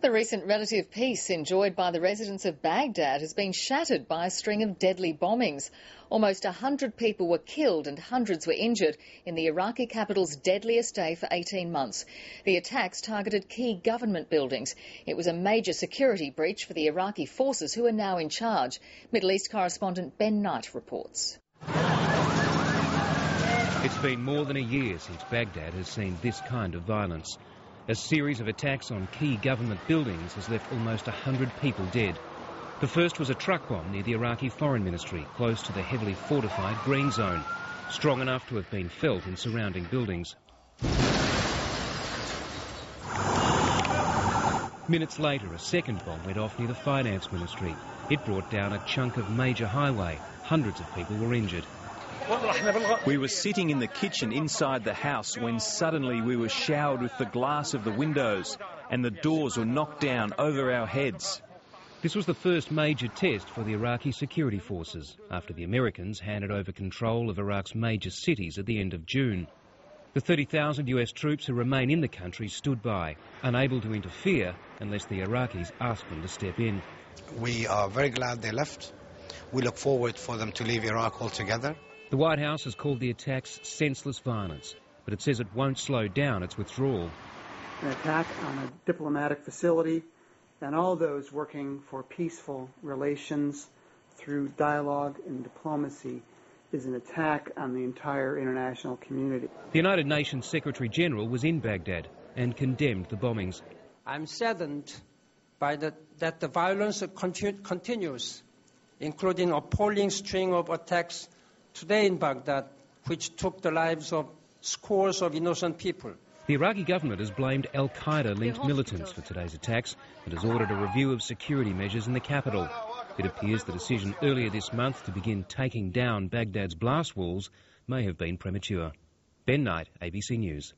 The recent relative peace enjoyed by the residents of Baghdad has been shattered by a string of deadly bombings. Almost 100 people were killed and hundreds were injured in the Iraqi capital's deadliest day for 18 months. The attacks targeted key government buildings. It was a major security breach for the Iraqi forces, who are now in charge. Middle East correspondent Ben Knight reports. It's been more than a year since Baghdad has seen this kind of violence. A series of attacks on key government buildings has left almost 100 people dead. The first was a truck bomb near the Iraqi Foreign Ministry, close to the heavily fortified Green Zone, strong enough to have been felt in surrounding buildings. Minutes later, a second bomb went off near the Finance Ministry. It brought down a chunk of major highway. Hundreds of people were injured. We were sitting in the kitchen inside the house when suddenly we were showered with the glass of the windows and the doors were knocked down over our heads. This was the first major test for the Iraqi security forces after the Americans handed over control of Iraq's major cities at the end of June. The 30,000 US troops who remain in the country stood by, unable to interfere unless the Iraqis asked them to step in. We are very glad they left. We look forward for them to leave Iraq altogether. The White House has called the attacks senseless violence, but it says it won't slow down its withdrawal. An attack on a diplomatic facility and all those working for peaceful relations through dialogue and diplomacy is an attack on the entire international community. The United Nations Secretary General was in Baghdad and condemned the bombings. I'm saddened by that the violence continues, including an appalling string of attacks today in Baghdad, which took the lives of scores of innocent people. The Iraqi government has blamed al-Qaeda-linked militants for today's attacks and has ordered a review of security measures in the capital. It appears the decision earlier this month to begin taking down Baghdad's blast walls may have been premature. Ben Knight, ABC News.